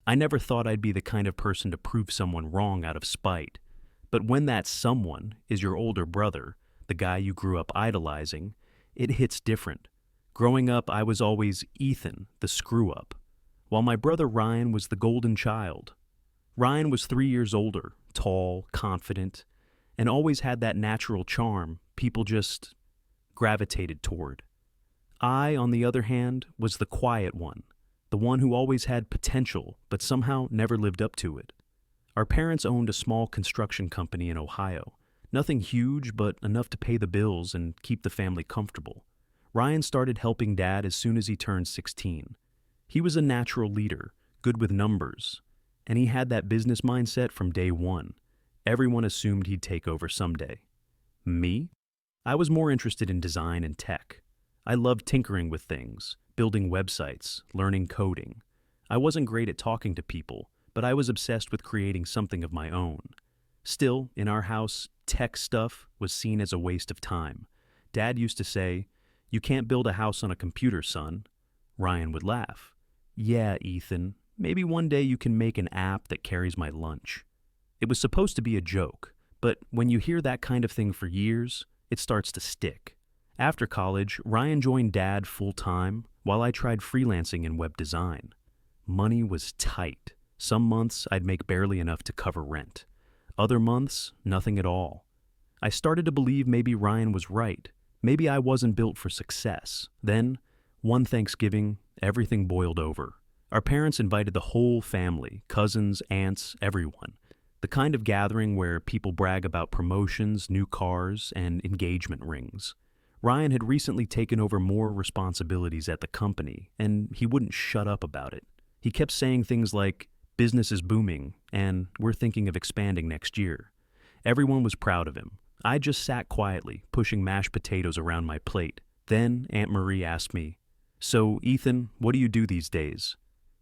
I never thought I'd be the kind of person to prove someone wrong out of spite. But when that someone is your older brother, the guy you grew up idolizing, it hits different. Growing up, I was always Ethan, the screw-up, while my brother Ryan was the golden child. Ryan was 3 years older, tall, confident, and always had that natural charm people just gravitated toward. I, on the other hand, was the quiet one, the one who always had potential but somehow never lived up to it. Our parents owned a small construction company in Ohio. Nothing huge, but enough to pay the bills and keep the family comfortable. Ryan started helping Dad as soon as he turned 16. He was a natural leader, good with numbers, and he had that business mindset from day one. Everyone assumed he'd take over someday. Me? I was more interested in design and tech. I loved tinkering with things, building websites, learning coding. I wasn't great at talking to people, but I was obsessed with creating something of my own. Still, in our house, tech stuff was seen as a waste of time. Dad used to say, "You can't build a house on a computer, son." Ryan would laugh. "Yeah, Ethan, maybe one day you can make an app that carries my lunch." It was supposed to be a joke, but when you hear that kind of thing for years, it starts to stick. After college, Ryan joined Dad full-time while I tried freelancing in web design. Money was tight. Some months I'd make barely enough to cover rent. Other months, nothing at all. I started to believe maybe Ryan was right. Maybe I wasn't built for success. Then, one Thanksgiving, everything boiled over. Our parents invited the whole family, cousins, aunts, everyone. The kind of gathering where people brag about promotions, new cars, and engagement rings. Ryan had recently taken over more responsibilities at the company, and he wouldn't shut up about it. He kept saying things like, "Business is booming, and we're thinking of expanding next year." Everyone was proud of him. I just sat quietly, pushing mashed potatoes around my plate. Then Aunt Marie asked me, "So, Ethan, what do you do these days?"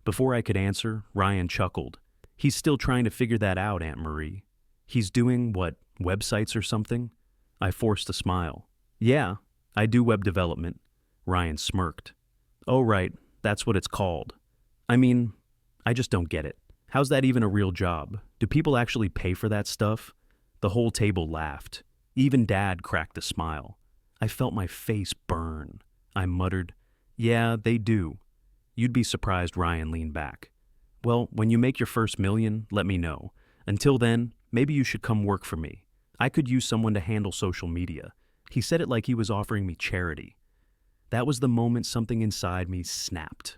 Before I could answer, Ryan chuckled. "He's still trying to figure that out, Aunt Marie." "He's doing, what, websites or something?" I forced a smile. "Yeah, I do web development." Ryan smirked. "Oh, right, that's what it's called. I mean, I just don't get it. How's that even a real job? Do people actually pay for that stuff?" The whole table laughed. Even Dad cracked a smile. I felt my face burn. I muttered, "Yeah, they do." "You'd be surprised," Ryan leaned back. "Well, when you make your first million, let me know. Until then, maybe you should come work for me. I could use someone to handle social media." He said it like he was offering me charity. That was the moment something inside me snapped.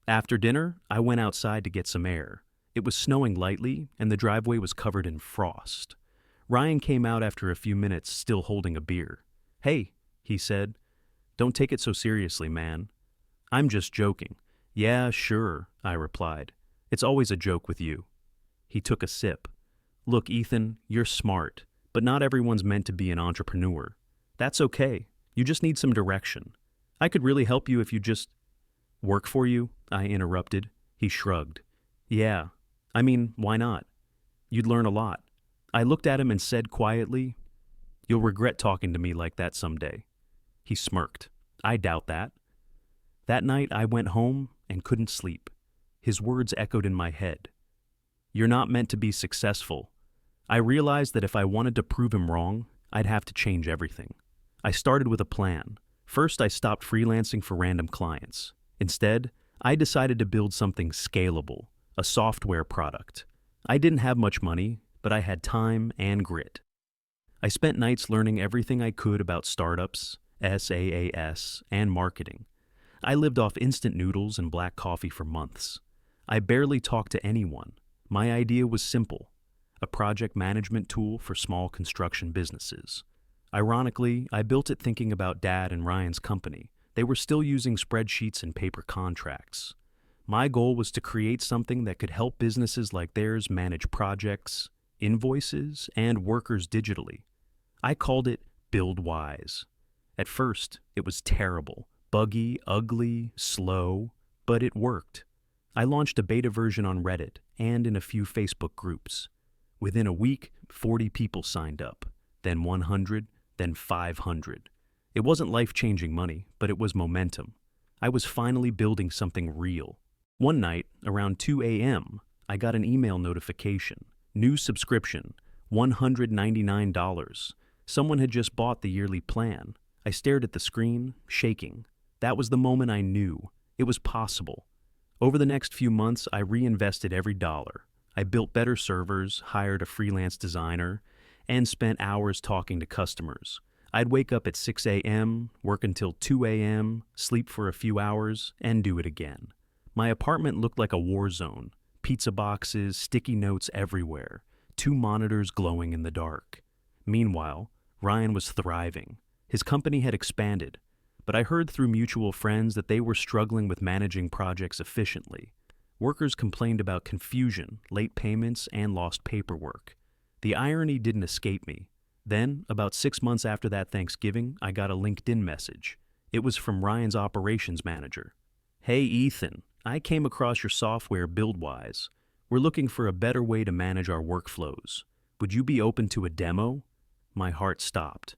After dinner, I went outside to get some air. It was snowing lightly, and the driveway was covered in frost. Ryan came out after a few minutes, still holding a beer. "Hey," he said, "don't take it so seriously, man." "I'm just joking." "Yeah, sure," I replied. "It's always a joke with you." He took a sip. "Look, Ethan, you're smart, but not everyone's meant to be an entrepreneur. That's okay. You just need some direction. I could really help you if you just—" "Work for you?" I interrupted. He shrugged. "Yeah. I mean, why not? You'd learn a lot." I looked at him and said quietly, "You'll regret talking to me like that someday." He smirked. "I doubt that." That night I went home and couldn't sleep. His words echoed in my head. "You're not meant to be successful." I realized that if I wanted to prove him wrong, I'd have to change everything. I started with a plan. First, I stopped freelancing for random clients. Instead, I decided to build something scalable, a software product. I didn't have much money, but I had time and grit. I spent nights learning everything I could about startups, SaaS, and marketing. I lived off instant noodles and black coffee for months. I barely talked to anyone. My idea was simple: a project management tool for small construction businesses. Ironically, I built it thinking about Dad and Ryan's company. They were still using spreadsheets and paper contracts. My goal was to create something that could help businesses like theirs manage projects, invoices, and workers digitally. I called it BuildWise. At first, it was terrible, buggy, ugly, slow, but it worked. I launched a beta version on Reddit and in a few Facebook groups. Within a week, 40 people signed up, then 100, then 500. It wasn't life-changing money, but it was momentum. I was finally building something real. One night, around 2 a.m., I got an email notification. New subscription, $199. Someone had just bought the yearly plan. I stared at the screen, shaking. That was the moment I knew. It was possible. Over the next few months, I reinvested every dollar. I built better servers, hired a freelance designer, and spent hours talking to customers. I'd wake up at 6 a.m., work until 2 a.m., sleep for a few hours, and do it again. My apartment looked like a war zone. Pizza boxes, sticky notes everywhere, 2 monitors glowing in the dark. Meanwhile, Ryan was thriving. His company had expanded, but I heard through mutual friends that they were struggling with managing projects efficiently. Workers complained about confusion, late payments, and lost paperwork. The irony didn't escape me. Then, about 6 months after that Thanksgiving, I got a LinkedIn message. It was from Ryan's operations manager. "Hey Ethan, I came across your software BuildWise. We're looking for a better way to manage our workflows. Would you be open to a demo?" My heart stopped.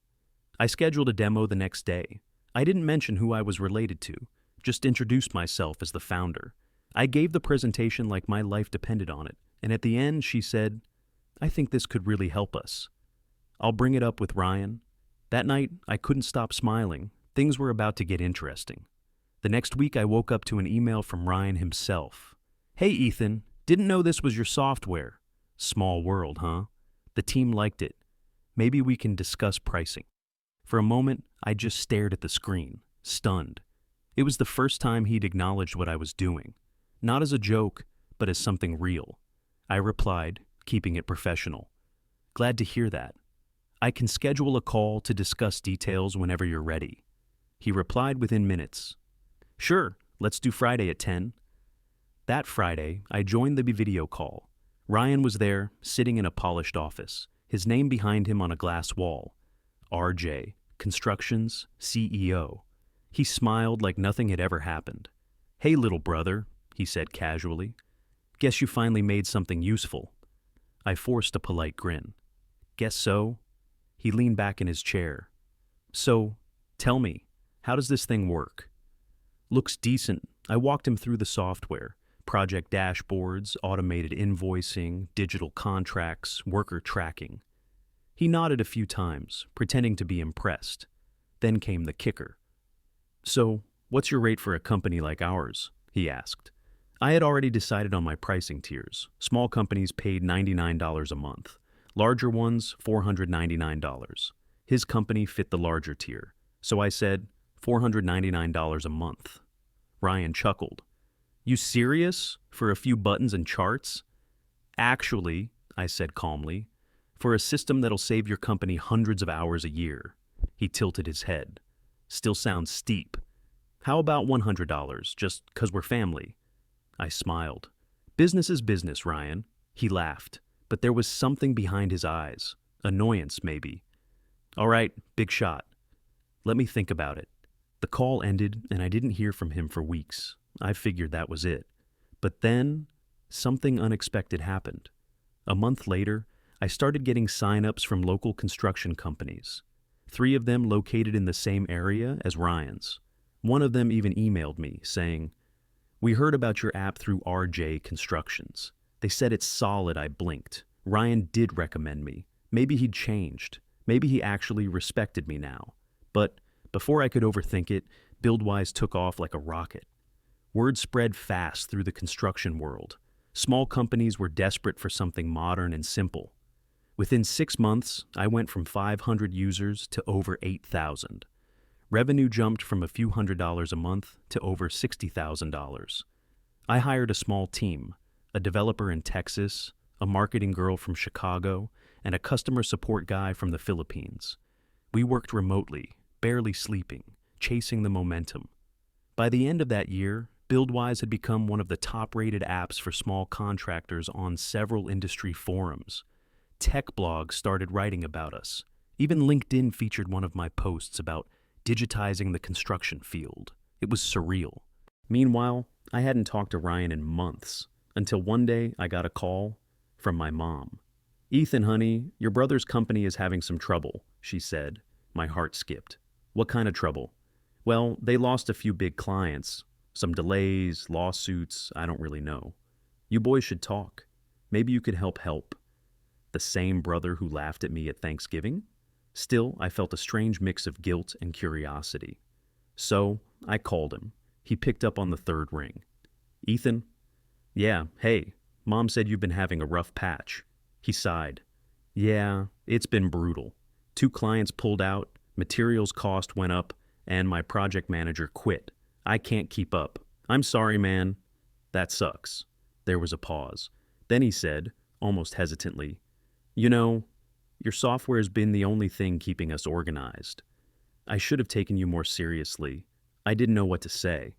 I scheduled a demo the next day. I didn't mention who I was related to, just introduced myself as the founder. I gave the presentation like my life depended on it, and at the end she said, "I think this could really help us. I'll bring it up with Ryan." That night, I couldn't stop smiling. Things were about to get interesting. The next week, I woke up to an email from Ryan himself. "Hey Ethan, didn't know this was your software." Small world, huh? The team liked it. "Maybe we can discuss pricing." For a moment, I just stared at the screen, stunned. It was the first time he'd acknowledged what I was doing. Not as a joke, but as something real. I replied, keeping it professional. "Glad to hear that. I can schedule a call to discuss details whenever you're ready." He replied within minutes. "Sure, let's do Friday at 10. That Friday, I joined the video call. Ryan was there, sitting in a polished office, his name behind him on a glass wall. RJ, Constructions CEO. He smiled like nothing had ever happened. "Hey, little brother," he said casually. "Guess you finally made something useful." I forced a polite grin. "Guess so." He leaned back in his chair. "So, tell me, how does this thing work?" "Looks decent." I walked him through the software. Project dashboards, automated invoicing, digital contracts, worker tracking. He nodded a few times, pretending to be impressed. Then came the kicker. "So, what's your rate for a company like ours?" he asked. I had already decided on my pricing tiers. Small companies paid $99 a month. Larger ones, $499. His company fit the larger tier, so I said, $499 a month. Ryan chuckled. "You serious? For a few buttons and charts?" "Actually," I said calmly, "for a system that'll save your company hundreds of hours a year." He tilted his head. "Still sounds steep. How about $100, just 'cause we're family?" I smiled. "Business is business, Ryan." He laughed, but there was something behind his eyes. Annoyance, maybe. "All right, big shot. Let me think about it." The call ended, and I didn't hear from him for weeks. I figured that was it. But then, something unexpected happened. A month later, I started getting sign-ups from local construction companies. 3 of them located in the same area as Ryan's. One of them even emailed me, saying, "We heard about your app through RJ Constructions. They said it's solid." I blinked. Ryan did recommend me. Maybe he'd changed. Maybe he actually respected me now. But before I could overthink it, BuildWise took off like a rocket. Word spread fast through the construction world. Small companies were desperate for something modern and simple. Within 6 months, I went from 500 users to over 8,000. Revenue jumped from a few $100s a month to over $60,000. I hired a small team, a developer in Texas, a marketing girl from Chicago, and a customer support guy from the Philippines. We worked remotely, barely sleeping, chasing the momentum. By the end of that year, BuildWise had become one of the top-rated apps for small contractors on several industry forums. Tech blogs started writing about us. Even LinkedIn featured one of my posts about digitizing the construction field. It was surreal. Meanwhile, I hadn't talked to Ryan in months, until one day I got a call from my mom. "Ethan, honey, your brother's company is having some trouble," she said. My heart skipped. "What kind of trouble?" "Well, they lost a few big clients, Some delays, lawsuits, I don't really know. You boys should talk. Maybe you could help. The same brother who laughed at me at Thanksgiving? Still, I felt a strange mix of guilt and curiosity. So, I called him. He picked up on the third ring. Ethan? Yeah, hey, Mom said you've been having a rough patch. He sighed. Yeah, it's been brutal. 2 clients pulled out, materials cost went up, and my project manager quit. I can't keep up. I'm sorry, man. That sucks. There was a pause. Then he said, almost hesitantly, You know, your software's been the only thing keeping us organized. I should have taken you more seriously. I didn't know what to say.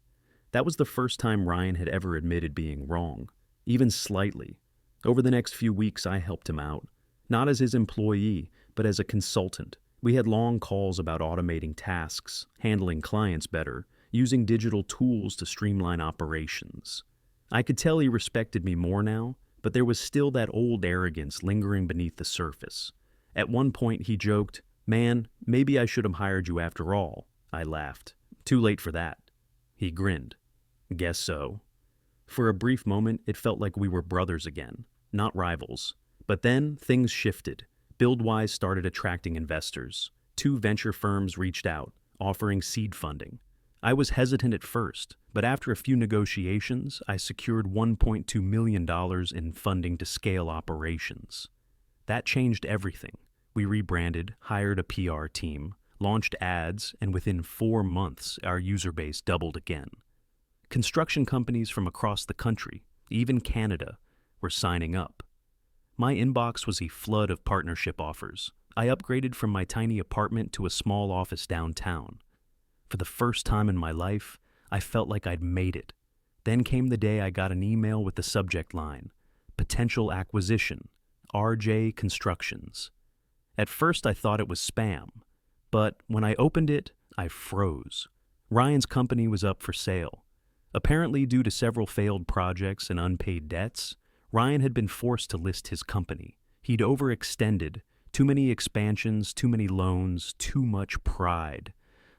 That was the first time Ryan had ever admitted being wrong, even slightly. Over the next few weeks, I helped him out. Not as his employee, but as a consultant. We had long calls about automating tasks, handling clients better, using digital tools to streamline operations. I could tell he respected me more now, but there was still that old arrogance lingering beneath the surface. At one point he joked, Man, maybe I should have hired you after all. I laughed. Too late for that. He grinned. Guess so. For a brief moment, it felt like we were brothers again, not rivals. But then things shifted. BuildWise started attracting investors. 2 venture firms reached out, offering seed funding. I was hesitant at first, but after a few negotiations, I secured $1.2 million in funding to scale operations. That changed everything. We rebranded, hired a PR team, launched ads, and within 4 months, our user base doubled again. Construction companies from across the country, even Canada, were signing up. My inbox was a flood of partnership offers. I upgraded from my tiny apartment to a small office downtown. For the first time in my life, I felt like I'd made it. Then came the day I got an email with the subject line, Potential Acquisition, RJ Constructions. At first I thought it was spam, but when I opened it, I froze. Ryan's company was up for sale. Apparently, due to several failed projects and unpaid debts, Ryan had been forced to list his company. He'd overextended, too many expansions, too many loans, too much pride.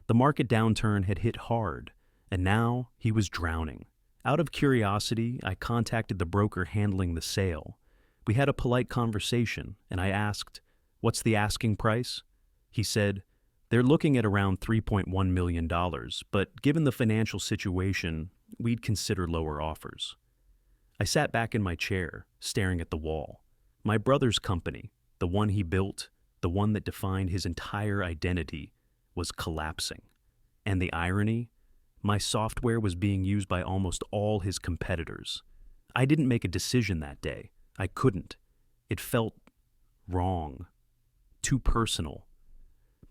The market downturn had hit hard, and now he was drowning. Out of curiosity, I contacted the broker handling the sale. We had a polite conversation, and I asked, "What's the asking price?" He said, "They're looking at around $3.1 million, but given the financial situation, we'd consider lower offers." I sat back in my chair, staring at the wall. My brother's company, the one he built, the one that defined his entire identity, was collapsing. And the irony? My software was being used by almost all his competitors. I didn't make a decision that day. I couldn't. It felt wrong. Too personal.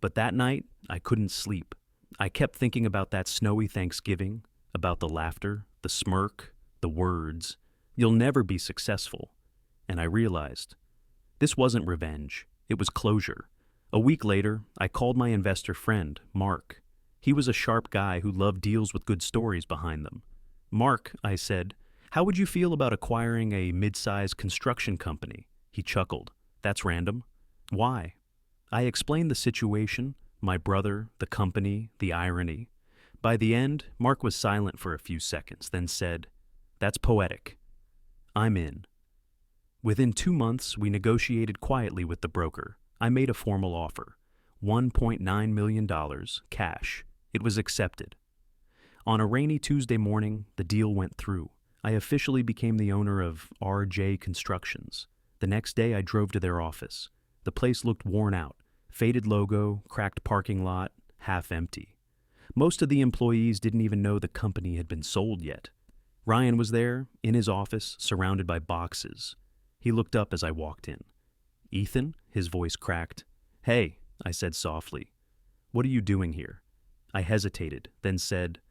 But that night, I couldn't sleep. I kept thinking about that snowy Thanksgiving, about the laughter, the smirk, the words, "You'll never be successful." And I realized, this wasn't revenge, it was closure. A week later, I called my investor friend, Mark. He was a sharp guy who loved deals with good stories behind them. "Mark," I said, "how would you feel about acquiring a mid-sized construction company?" He chuckled. "That's random." "Why?" I explained the situation, my brother, the company, the irony. By the end, Mark was silent for a few seconds, then said, "That's poetic. I'm in." Within 2 months, we negotiated quietly with the broker. I made a formal offer, $1.9 million, cash. It was accepted. On a rainy Tuesday morning, the deal went through. I officially became the owner of RJ Constructions. The next day, I drove to their office. The place looked worn out, faded logo, cracked parking lot, half empty. Most of the employees didn't even know the company had been sold yet. Ryan was there, in his office, surrounded by boxes. He looked up as I walked in. "Ethan?" His voice cracked. "Hey," I said softly. "What are you doing here?" I hesitated, then said,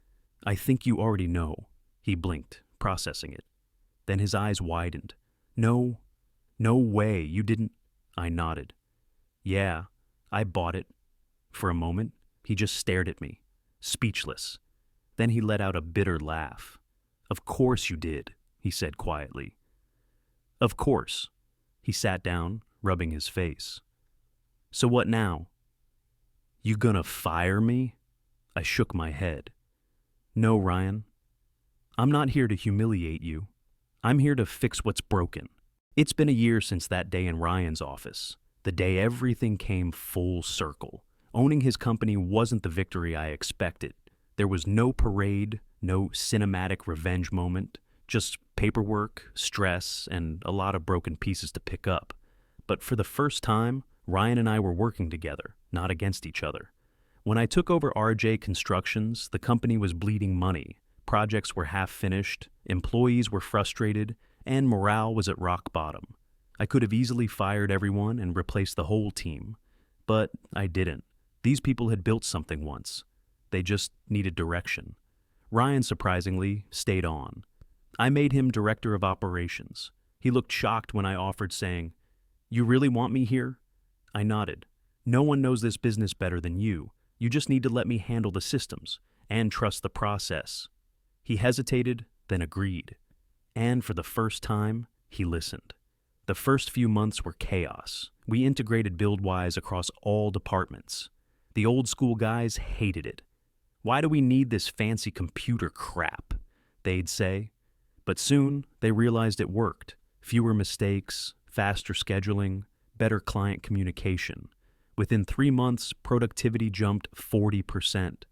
"I think you already know." He blinked, processing it. Then his eyes widened. No way, you didn't." I nodded. "Yeah, I bought it." For a moment, he just stared at me, speechless. Then he let out a bitter laugh. "Of course you did," he said quietly. "Of course." He sat down, rubbing his face. "So what now?" "You gonna fire me?" I shook my head. "No, Ryan. I'm not here to humiliate you. I'm here to fix what's broken. It's been a year since that day in Ryan's office, the day everything came full circle. Owning his company wasn't the victory I expected. There was no parade, no cinematic revenge moment, just paperwork, stress, and a lot of broken pieces to pick up. But for the first time, Ryan and I were working together, not against each other. When I took over RJ Constructions, the company was bleeding money. Projects were half finished, employees were frustrated, and morale was at rock bottom. I could have easily fired everyone and replaced the whole team, but I didn't. These people had built something once. They just needed direction. Ryan, surprisingly, stayed on. I made him director of operations. He looked shocked when I offered, saying, "You really want me here?" I nodded. "No one knows this business better than you. You just need to let me handle the systems and trust the process." He hesitated, then agreed. And for the first time, he listened. The first few months were chaos. We integrated BuildWise across all departments. The old school guys hated it. "Why do we need this fancy computer crap?" they'd say. But soon, they realized it worked. Fewer mistakes, faster scheduling, better client communication. Within 3 months, productivity jumped 40%.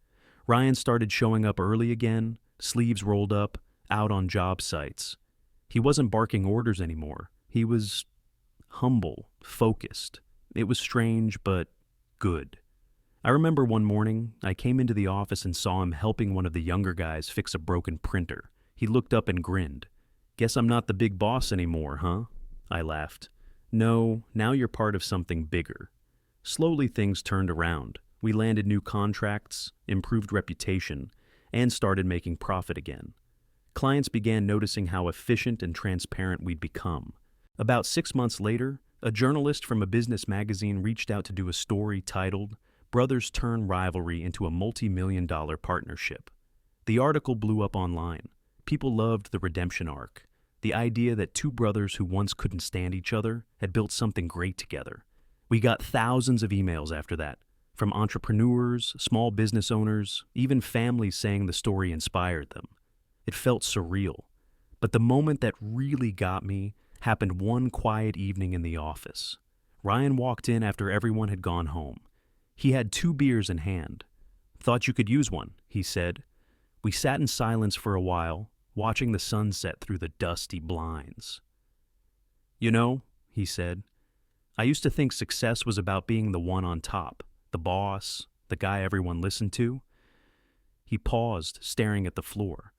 Ryan started showing up early again, sleeves rolled up, out on job sites. He wasn't barking orders anymore. He was humble, focused. It was strange, but good. I remember one morning, I came into the office and saw him helping one of the younger guys fix a broken printer. He looked up and grinned. "Guess I'm not the big boss anymore, huh?" I laughed. "No, now you're part of something bigger." Slowly things turned around. We landed new contracts, improved reputation, and started making profit again. Clients began noticing how efficient and transparent we'd become. About 6 months later, a journalist from a business magazine reached out to do a story titled, "Brothers Turn Rivalry into a Multi-Million-Dollar Partnership." The article blew up online. People loved the redemption arc, the idea that two brothers who once couldn't stand each other had built something great together. We got thousands of emails after that, from entrepreneurs, small business owners, even families saying the story inspired them. It felt surreal. But the moment that really got me happened one quiet evening in the office. Ryan walked in after everyone had gone home. He had 2 beers in hand. "Thought you could use one," he said. We sat in silence for a while, watching the sunset through the dusty blinds. "You know," he said, "I used to think success was about being the one on top, the boss, the guy everyone listened to." He paused, staring at the floor.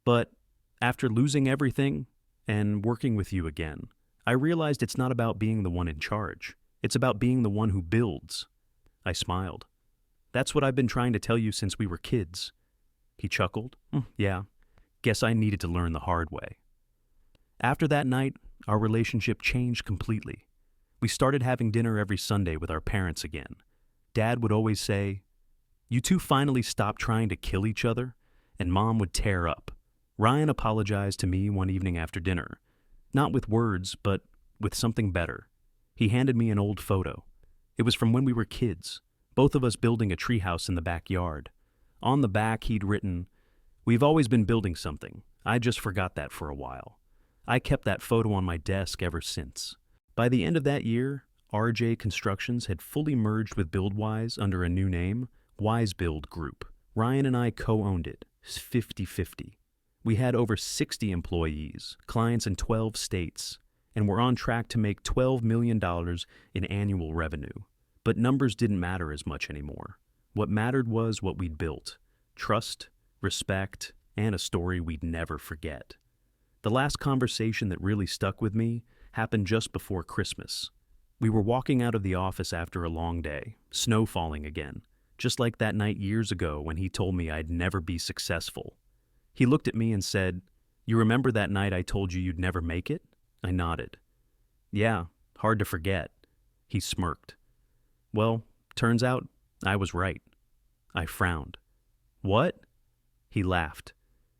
"But after losing everything and working with you again, I realized it's not about being the one in charge. It's about being the one who builds." I smiled. "That's what I've been trying to tell you since we were kids." He chuckled. "Yeah, guess I needed to learn the hard way." After that night, our relationship changed completely. We started having dinner every Sunday with our parents again. Dad would always say, "You two finally stopped trying to kill each other," and Mom would tear up. Ryan apologized to me one evening after dinner, not with words, but with something better. He handed me an old photo. It was from when we were kids, both of us building a treehouse in the backyard. On the back, he'd written, "We've always been building something. I just forgot that for a while." I kept that photo on my desk ever since. By the end of that year, RJ Constructions had fully merged with BuildWise under a new name, WiseBuild Group. Ryan and I co-owned it, 50-50. We had over 60 employees, clients in 12 states, and we're on track to make $12 million in annual revenue. But numbers didn't matter as much anymore. What mattered was what we'd built: trust, respect, and a story we'd never forget. The last conversation that really stuck with me happened just before Christmas. We were walking out of the office after a long day, snow falling again, just like that night years ago when he told me I'd never be successful. He looked at me and said, "You remember that night I told you you'd never make it?" I nodded. "Yeah, hard to forget." He smirked. "Well, turns out I was right." I frowned. "What?" He laughed.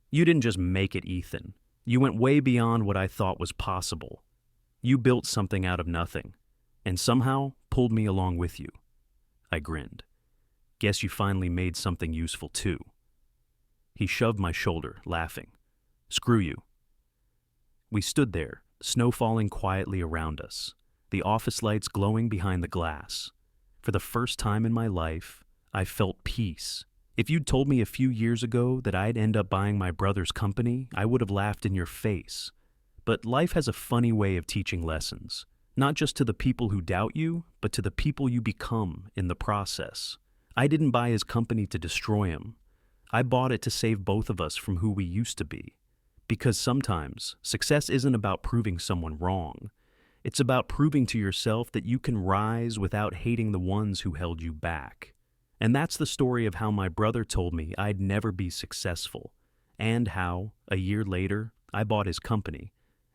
"You didn't just make it, Ethan. You went way beyond what I thought was possible. You built something out of nothing, and somehow pulled me along with you." I grinned. "Guess you finally made something useful too." He shoved my shoulder, laughing. Screw you. We stood there, snow falling quietly around us, the office lights glowing behind the glass. For the first time in my life, I felt peace. If you'd told me a few years ago that I'd end up buying my brother's company, I would have laughed in your face. But life has a funny way of teaching lessons, not just to the people who doubt you, but to the people you become in the process. I didn't buy his company to destroy him. I bought it to save both of us from who we used to be. Because sometimes, success isn't about proving someone wrong. It's about proving to yourself that you can rise without hating the ones who held you back. And that's the story of how my brother told me I'd never be successful, and how, a year later, I bought his company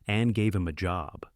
and gave him a job.